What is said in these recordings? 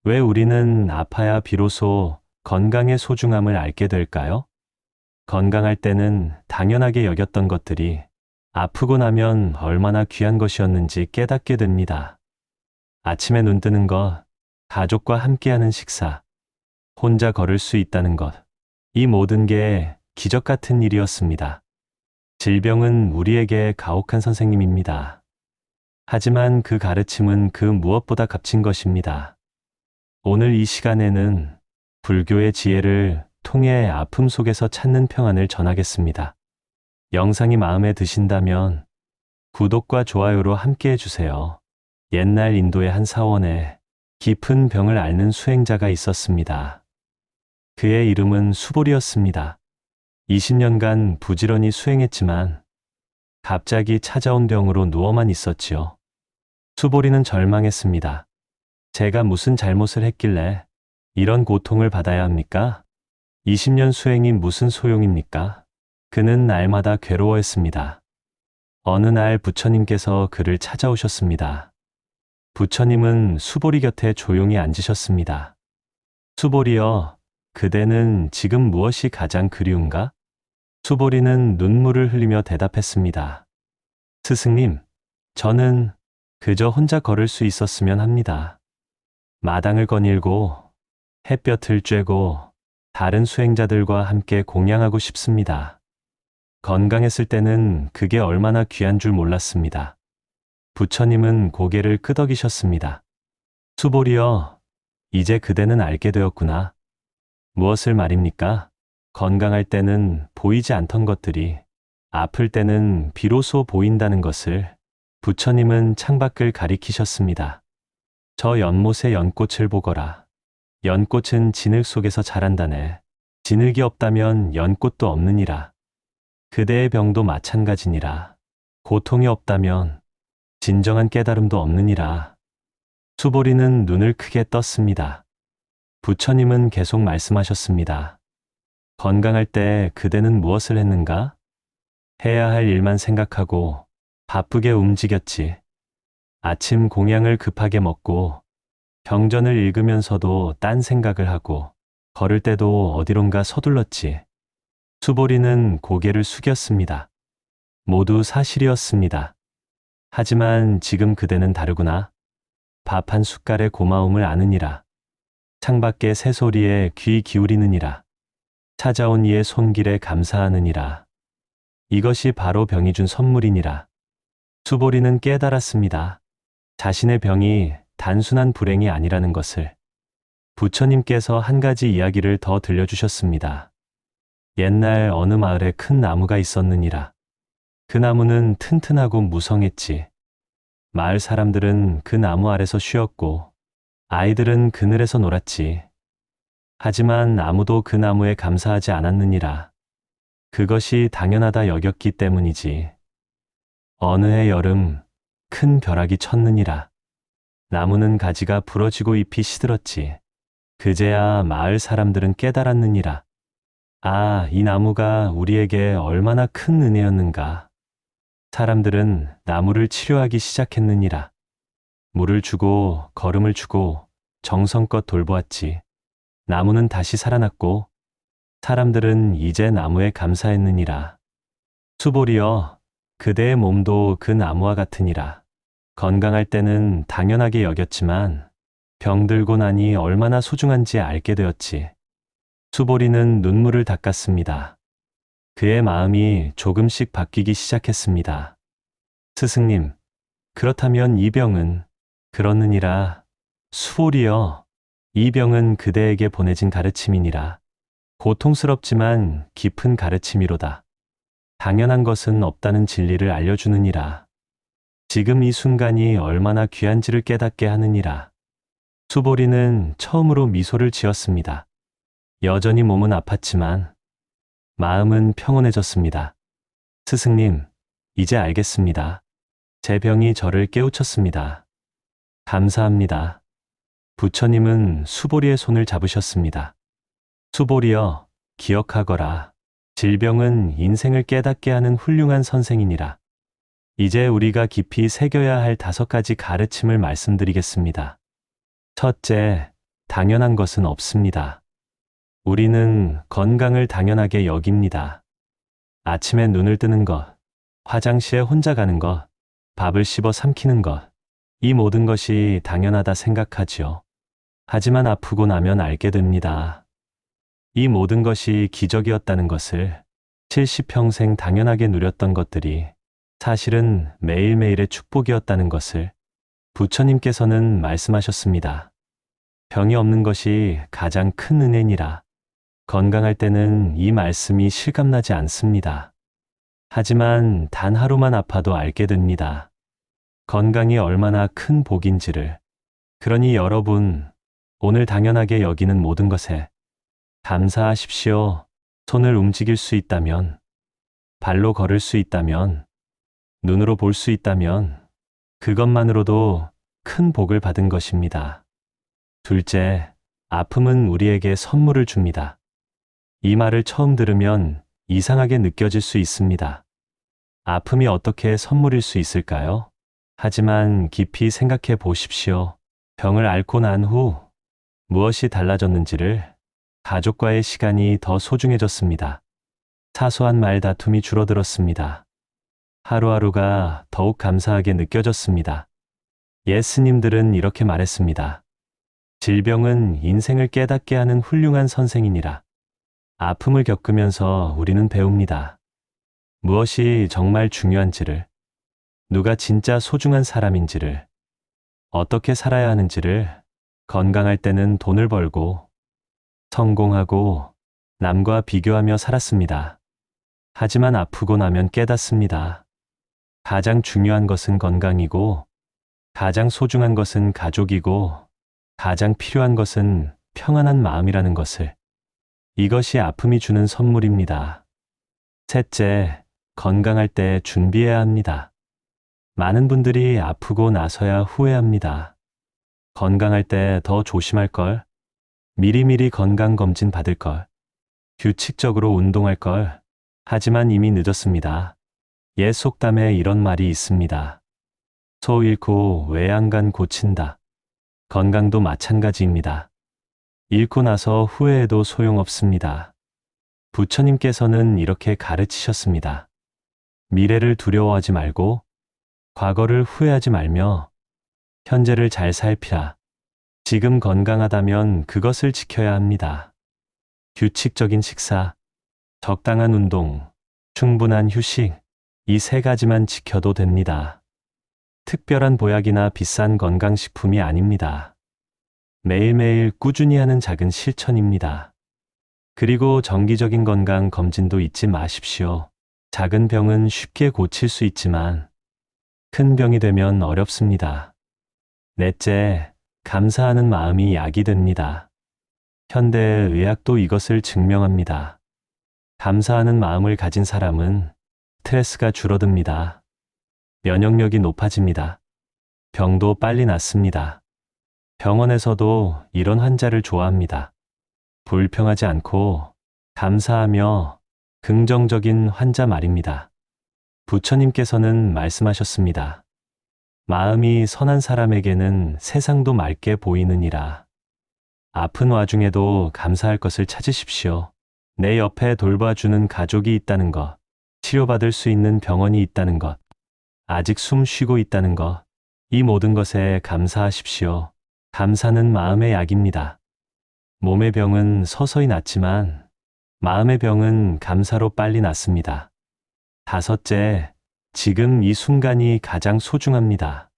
왜 우리는 아파야 비로소 건강의 소중함을 알게 될까요? 건강할 때는 당연하게 여겼던 것들이 아프고 나면 얼마나 귀한 것이었는지 깨닫게 됩니다. 아침에 눈 뜨는 것, 가족과 함께하는 식사, 혼자 걸을 수 있다는 것, 이 모든 게 기적 같은 일이었습니다. 질병은 우리에게 가혹한 선생님입니다. 하지만 그 가르침은 그 무엇보다 값진 것입니다. 오늘 이 시간에는 불교의 지혜를 통해 아픔 속에서 찾는 평안을 전하겠습니다. 영상이 마음에 드신다면 구독과 좋아요로 함께 해주세요. 옛날 인도의 한 사원에 깊은 병을 앓는 수행자가 있었습니다. 그의 이름은 수볼이었습니다. 20년간 부지런히 수행했지만 갑자기 찾아온 병으로 누워만 있었지요. 수볼이는 절망했습니다. 제가 무슨 잘못을 했길래 이런 고통을 받아야 합니까? 20년 수행이 무슨 소용입니까? 그는 날마다 괴로워했습니다. 어느 날 부처님께서 그를 찾아오셨습니다. 부처님은 수볼이 곁에 조용히 앉으셨습니다. 수볼이여, 그대는 지금 무엇이 가장 그리운가? 수볼이는 눈물을 흘리며 대답했습니다. 스승님, 저는 그저 혼자 걸을 수 있었으면 합니다. 마당을 거닐고 햇볕을 쬐고 다른 수행자들과 함께 공양하고 싶습니다. 건강했을 때는 그게 얼마나 귀한 줄 몰랐습니다. 부처님은 고개를 끄덕이셨습니다. 수볼이여, 이제 그대는 알게 되었구나. 무엇을 말입니까? 건강할 때는 보이지 않던 것들이 아플 때는 비로소 보인다는 것을. 부처님은 창밖을 가리키셨습니다. 저 연못의 연꽃을 보거라. 연꽃은 진흙 속에서 자란다네. 진흙이 없다면 연꽃도 없느니라. 그대의 병도 마찬가지니라. 고통이 없다면 진정한 깨달음도 없느니라. 수보리는 눈을 크게 떴습니다. 부처님은 계속 말씀하셨습니다. 건강할 때 그대는 무엇을 했는가? 해야 할 일만 생각하고 바쁘게 움직였지. 아침 공양을 급하게 먹고 경전을 읽으면서도 딴 생각을 하고 걸을 때도 어디론가 서둘렀지. 수보리는 고개를 숙였습니다. 모두 사실이었습니다. 하지만 지금 그대는 다르구나. 밥 한 숟갈의 고마움을 아느니라. 창밖의 새소리에 귀 기울이느니라. 찾아온 이의 손길에 감사하느니라. 이것이 바로 병이 준 선물이니라. 수보리는 깨달았습니다. 자신의 병이 단순한 불행이 아니라는 것을. 부처님께서 한 가지 이야기를 더 들려주셨습니다. 옛날 어느 마을에 큰 나무가 있었느니라. 그 나무는 튼튼하고 무성했지. 마을 사람들은 그 나무 아래서 쉬었고 아이들은 그늘에서 놀았지. 하지만 아무도 그 나무에 감사하지 않았느니라. 그것이 당연하다 여겼기 때문이지. 어느 해 여름 큰 벼락이 쳤느니라. 나무는 가지가 부러지고 잎이 시들었지. 그제야 마을 사람들은 깨달았느니라. 아, 이 나무가 우리에게 얼마나 큰 은혜였는가. 사람들은 나무를 치료하기 시작했느니라. 물을 주고 거름을 주고 정성껏 돌보았지. 나무는 다시 살아났고 사람들은 이제 나무에 감사했느니라. 수보리여, 그대의 몸도 그 나무와 같으니라. 건강할 때는 당연하게 여겼지만 병들고 나니 얼마나 소중한지 알게 되었지. 수보리는 눈물을 닦았습니다. 그의 마음이 조금씩 바뀌기 시작했습니다. 스승님, 그렇다면 이 병은? 그렇느니라. 수보리여, 이 병은 그대에게 보내진 가르침이니라. 고통스럽지만 깊은 가르침이로다. 당연한 것은 없다는 진리를 알려주느니라. 지금 이 순간이 얼마나 귀한지를 깨닫게 하느니라. 수보리는 처음으로 미소를 지었습니다. 여전히 몸은 아팠지만 마음은 평온해졌습니다. 스승님, 이제 알겠습니다. 제 병이 저를 깨우쳤습니다. 감사합니다. 부처님은 수보리의 손을 잡으셨습니다. 수보리여, 기억하거라. 질병은 인생을 깨닫게 하는 훌륭한 선생이니라. 이제 우리가 깊이 새겨야 할 5가지 가르침을 말씀드리겠습니다. 첫째, 당연한 것은 없습니다. 우리는 건강을 당연하게 여깁니다. 아침에 눈을 뜨는 것, 화장실에 혼자 가는 것, 밥을 씹어 삼키는 것, 이 모든 것이 당연하다 생각하지요. 하지만 아프고 나면 알게 됩니다. 이 모든 것이 기적이었다는 것을, 70평생 당연하게 누렸던 것들이 사실은 매일매일의 축복이었다는 것을 부처님께서는 말씀하셨습니다. 병이 없는 것이 가장 큰 은혜니라. 건강할 때는 이 말씀이 실감나지 않습니다. 하지만 단 하루만 아파도 알게 됩니다. 건강이 얼마나 큰 복인지를. 그러니 여러분, 오늘 당연하게 여기는 모든 것에 감사하십시오. 손을 움직일 수 있다면, 발로 걸을 수 있다면, 눈으로 볼 수 있다면, 그것만으로도 큰 복을 받은 것입니다. 둘째, 아픔은 우리에게 선물을 줍니다. 이 말을 처음 들으면 이상하게 느껴질 수 있습니다. 아픔이 어떻게 선물일 수 있을까요? 하지만 깊이 생각해 보십시오. 병을 앓고 난 후 무엇이 달라졌는지를, 가족과의 시간이 더 소중해졌습니다. 사소한 말 다툼이 줄어들었습니다. 하루하루가 더욱 감사하게 느껴졌습니다. 예스님들은 이렇게 말했습니다. 질병은 인생을 깨닫게 하는 훌륭한 선생이니라. 아픔을 겪으면서 우리는 배웁니다. 무엇이 정말 중요한지를, 누가 진짜 소중한 사람인지를, 어떻게 살아야 하는지를. 건강할 때는 돈을 벌고 성공하고 남과 비교하며 살았습니다. 하지만 아프고 나면 깨닫습니다. 가장 중요한 것은 건강이고, 가장 소중한 것은 가족이고, 가장 필요한 것은 평안한 마음이라는 것을. 이것이 아픔이 주는 선물입니다. 셋째, 건강할 때 준비해야 합니다. 많은 분들이 아프고 나서야 후회합니다. 건강할 때 더 조심할 걸, 미리미리 건강검진 받을 걸, 규칙적으로 운동할 걸. 하지만 이미 늦었습니다. 옛 속담에 이런 말이 있습니다. 소 잃고 외양간 고친다. 건강도 마찬가지입니다. 잃고 나서 후회해도 소용없습니다. 부처님께서는 이렇게 가르치셨습니다. 미래를 두려워하지 말고 과거를 후회하지 말며 현재를 잘 살피라. 지금 건강하다면 그것을 지켜야 합니다. 규칙적인 식사, 적당한 운동, 충분한 휴식, 이 세 가지만 지켜도 됩니다. 특별한 보약이나 비싼 건강식품이 아닙니다. 매일매일 꾸준히 하는 작은 실천입니다. 그리고 정기적인 건강 검진도 잊지 마십시오. 작은 병은 쉽게 고칠 수 있지만 큰 병이 되면 어렵습니다. 넷째, 감사하는 마음이 약이 됩니다. 현대의 의학도 이것을 증명합니다. 감사하는 마음을 가진 사람은 스트레스가 줄어듭니다. 면역력이 높아집니다. 병도 빨리 낫습니다. 병원에서도 이런 환자를 좋아합니다. 불평하지 않고 감사하며 긍정적인 환자 말입니다. 부처님께서는 말씀하셨습니다. 마음이 선한 사람에게는 세상도 맑게 보이느니라. 아픈 와중에도 감사할 것을 찾으십시오. 내 옆에 돌봐주는 가족이 있다는 것, 치료받을 수 있는 병원이 있다는 것, 아직 숨 쉬고 있다는 것, 이 모든 것에 감사하십시오. 감사는 마음의 약입니다. 몸의 병은 서서히 낫지만 마음의 병은 감사로 빨리 낫습니다. 다섯째, 지금 이 순간이 가장 소중합니다.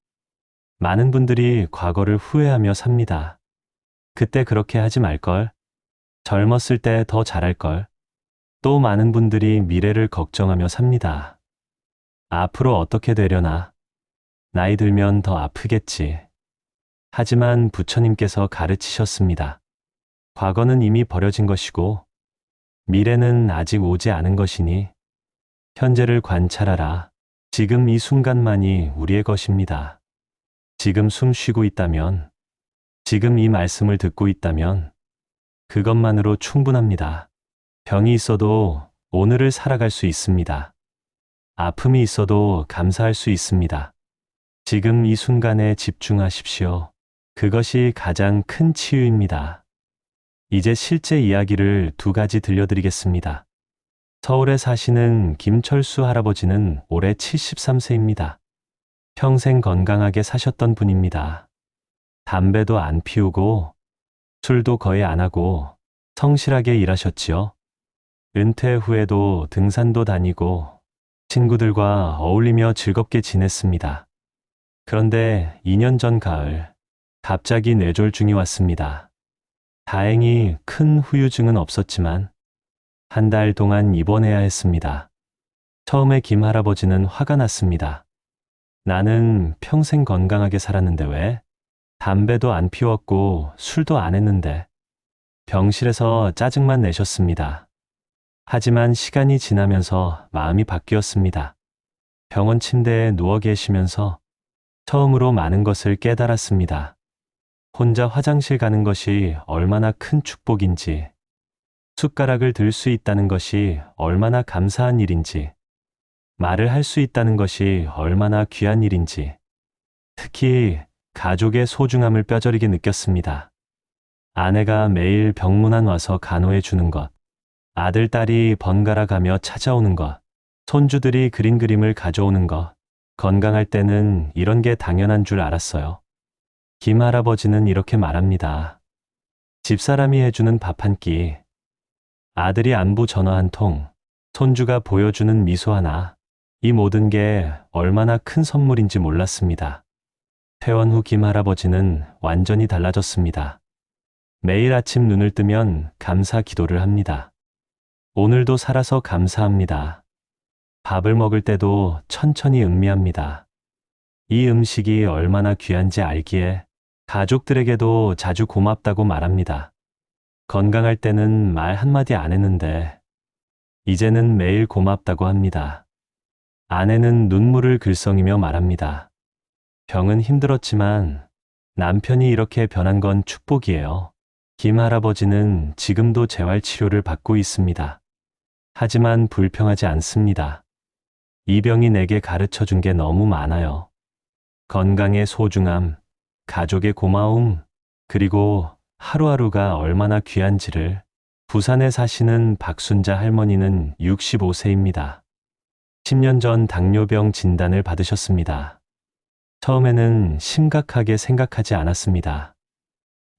많은 분들이 과거를 후회하며 삽니다. 그때 그렇게 하지 말걸, 젊었을 때 더 잘할걸. 또 많은 분들이 미래를 걱정하며 삽니다. 앞으로 어떻게 되려나? 나이 들면 더 아프겠지. 하지만 부처님께서 가르치셨습니다. 과거는 이미 버려진 것이고 미래는 아직 오지 않은 것이니 현재를 관찰하라. 지금 이 순간만이 우리의 것입니다. 지금 숨 쉬고 있다면, 지금 이 말씀을 듣고 있다면 그것만으로 충분합니다. 병이 있어도 오늘을 살아갈 수 있습니다. 아픔이 있어도 감사할 수 있습니다. 지금 이 순간에 집중하십시오. 그것이 가장 큰 치유입니다. 이제 실제 이야기를 두 가지 들려드리겠습니다. 서울에 사시는 김철수 할아버지는 올해 73세입니다. 평생 건강하게 사셨던 분입니다. 담배도 안 피우고 술도 거의 안 하고 성실하게 일하셨지요. 은퇴 후에도 등산도 다니고 친구들과 어울리며 즐겁게 지냈습니다. 그런데 2년 전 가을, 갑자기 뇌졸중이 왔습니다. 다행히 큰 후유증은 없었지만 한 달 동안 입원해야 했습니다. 처음에 김 할아버지는 화가 났습니다. 나는 평생 건강하게 살았는데 왜? 담배도 안 피웠고 술도 안 했는데. 병실에서 짜증만 내셨습니다. 하지만 시간이 지나면서 마음이 바뀌었습니다. 병원 침대에 누워 계시면서 처음으로 많은 것을 깨달았습니다. 혼자 화장실 가는 것이 얼마나 큰 축복인지, 숟가락을 들 수 있다는 것이 얼마나 감사한 일인지, 말을 할 수 있다는 것이 얼마나 귀한 일인지, 특히 가족의 소중함을 뼈저리게 느꼈습니다. 아내가 매일 병문안 와서 간호해 주는 것, 아들, 딸이 번갈아 가며 찾아오는 것, 손주들이 그린 그림을 가져오는 것, 건강할 때는 이런 게 당연한 줄 알았어요. 김 할아버지는 이렇게 말합니다. 집사람이 해주는 밥 한 끼, 아들이 안부 전화 한 통, 손주가 보여주는 미소 하나, 이 모든 게 얼마나 큰 선물인지 몰랐습니다. 퇴원 후 김 할아버지는 완전히 달라졌습니다. 매일 아침 눈을 뜨면 감사 기도를 합니다. 오늘도 살아서 감사합니다. 밥을 먹을 때도 천천히 음미합니다. 이 음식이 얼마나 귀한지 알기에 가족들에게도 자주 고맙다고 말합니다. 건강할 때는 말 한마디 안 했는데 이제는 매일 고맙다고 합니다. 아내는 눈물을 글썽이며 말합니다. 병은 힘들었지만 남편이 이렇게 변한 건 축복이에요. 김 할아버지는 지금도 재활치료를 받고 있습니다. 하지만 불평하지 않습니다. 이 병이 내게 가르쳐 준 게 너무 많아요. 건강의 소중함, 가족의 고마움, 그리고 하루하루가 얼마나 귀한지를. 부산에 사시는 박순자 할머니는 65세입니다. 10년 전 당뇨병 진단을 받으셨습니다. 처음에는 심각하게 생각하지 않았습니다.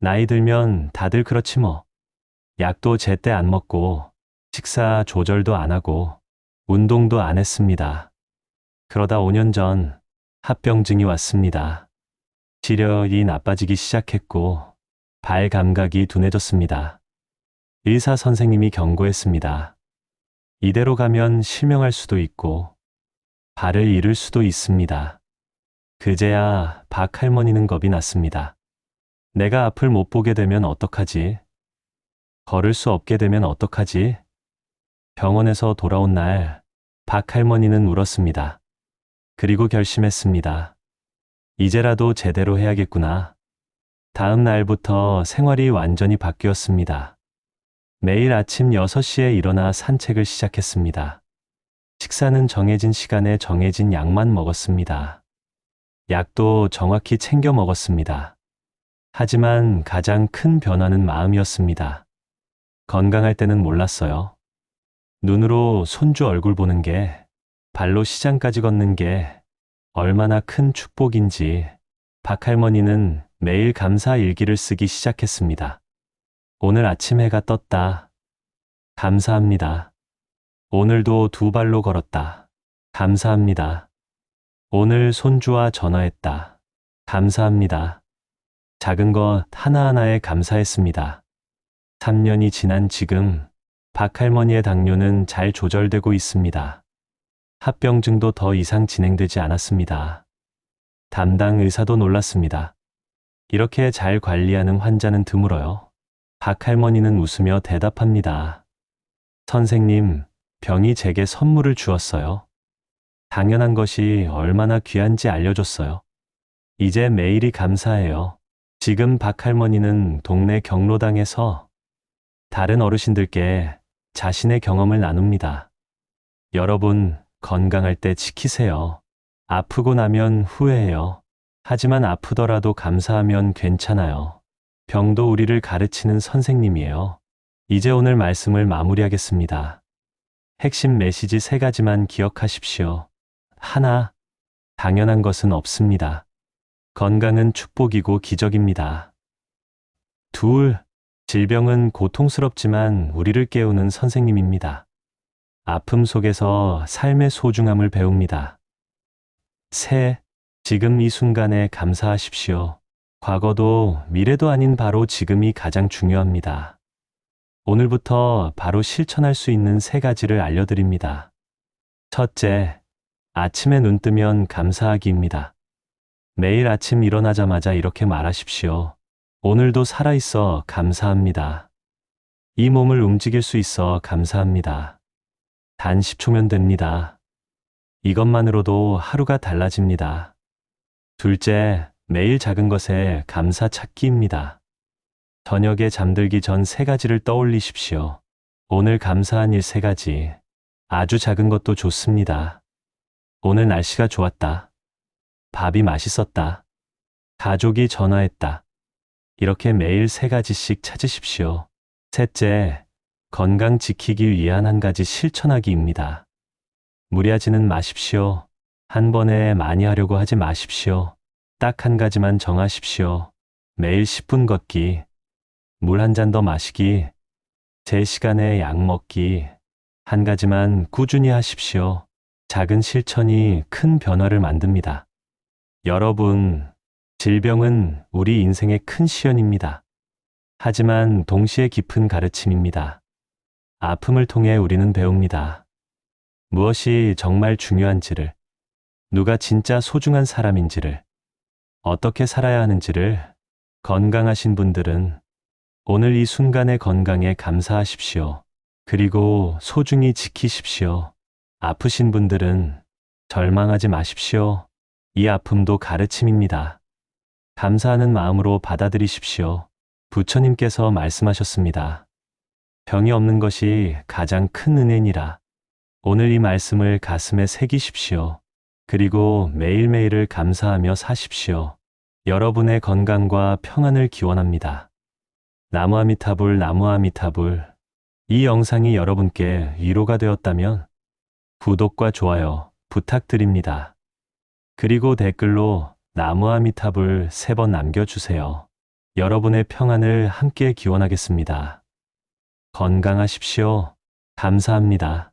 나이 들면 다들 그렇지 뭐. 약도 제때 안 먹고 식사 조절도 안 하고 운동도 안 했습니다. 그러다 5년 전 합병증이 왔습니다. 시력이 나빠지기 시작했고 발 감각이 둔해졌습니다. 의사 선생님이 경고했습니다. 이대로 가면 실명할 수도 있고 발을 잃을 수도 있습니다. 그제야 박 할머니는 겁이 났습니다. 내가 앞을 못 보게 되면 어떡하지? 걸을 수 없게 되면 어떡하지? 병원에서 돌아온 날 박 할머니는 울었습니다. 그리고 결심했습니다. 이제라도 제대로 해야겠구나. 다음 날부터 생활이 완전히 바뀌었습니다. 매일 아침 6시에 일어나 산책을 시작했습니다. 식사는 정해진 시간에 정해진 약만 먹었습니다. 약도 정확히 챙겨 먹었습니다. 하지만 가장 큰 변화는 마음이었습니다. 건강할 때는 몰랐어요. 눈으로 손주 얼굴 보는 게, 발로 시장까지 걷는 게 얼마나 큰 축복인지 박 할머니는 매일 감사 일기를 쓰기 시작했습니다. 오늘 아침 해가 떴다. 감사합니다. 오늘도 2발로 걸었다. 감사합니다. 오늘 손주와 전화했다. 감사합니다. 작은 것 하나하나에 감사했습니다. 3년이 지난 지금 박 할머니의 당뇨는 잘 조절되고 있습니다. 합병증도 더 이상 진행되지 않았습니다. 담당 의사도 놀랐습니다. 이렇게 잘 관리하는 환자는 드물어요. 박 할머니는 웃으며 대답합니다. 선생님, 병이 제게 선물을 주었어요. 당연한 것이 얼마나 귀한지 알려줬어요. 이제 매일이 감사해요. 지금 박 할머니는 동네 경로당에서 다른 어르신들께 자신의 경험을 나눕니다. 여러분, 건강할 때 지키세요. 아프고 나면 후회해요. 하지만 아프더라도 감사하면 괜찮아요. 병도 우리를 가르치는 선생님이에요. 이제 오늘 말씀을 마무리하겠습니다. 핵심 메시지 3가지만 기억하십시오. 하나, 당연한 것은 없습니다. 건강은 축복이고 기적입니다. 둘, 질병은 고통스럽지만 우리를 깨우는 선생님입니다. 아픔 속에서 삶의 소중함을 배웁니다. 셋, 지금 이 순간에 감사하십시오. 과거도 미래도 아닌 바로 지금이 가장 중요합니다. 오늘부터 바로 실천할 수 있는 3가지를 알려드립니다. 첫째, 아침에 눈 뜨면 감사하기입니다. 매일 아침 일어나자마자 이렇게 말하십시오. 오늘도 살아있어 감사합니다. 이 몸을 움직일 수 있어 감사합니다. 단 10초면 됩니다. 이것만으로도 하루가 달라집니다. 둘째, 매일 작은 것에 감사 찾기입니다. 저녁에 잠들기 전 3가지를 떠올리십시오. 오늘 감사한 일 3가지. 아주 작은 것도 좋습니다. 오늘 날씨가 좋았다. 밥이 맛있었다. 가족이 전화했다. 이렇게 매일 3가지씩 찾으십시오. 셋째, 건강 지키기 위한 1가지 실천하기입니다. 무리하지는 마십시오. 한 번에 많이 하려고 하지 마십시오. 딱 1가지만 정하십시오. 매일 10분 걷기, 물 1잔 더 마시기, 제 시간에 약 먹기. 1가지만 꾸준히 하십시오. 작은 실천이 큰 변화를 만듭니다. 여러분, 질병은 우리 인생의 큰 시련입니다. 하지만 동시에 깊은 가르침입니다. 아픔을 통해 우리는 배웁니다. 무엇이 정말 중요한지를, 누가 진짜 소중한 사람인지를, 어떻게 살아야 하는지를. 건강하신 분들은 오늘 이 순간의 건강에 감사하십시오. 그리고 소중히 지키십시오. 아프신 분들은 절망하지 마십시오. 이 아픔도 가르침입니다. 감사하는 마음으로 받아들이십시오. 부처님께서 말씀하셨습니다. 병이 없는 것이 가장 큰 은혜니라. 오늘 이 말씀을 가슴에 새기십시오. 그리고 매일매일을 감사하며 사십시오. 여러분의 건강과 평안을 기원합니다. 나무아미타불 나무아미타불. 이 영상이 여러분께 위로가 되었다면 구독과 좋아요 부탁드립니다. 그리고 댓글로 나무아미타불 3번 남겨주세요. 여러분의 평안을 함께 기원하겠습니다. 건강하십시오. 감사합니다.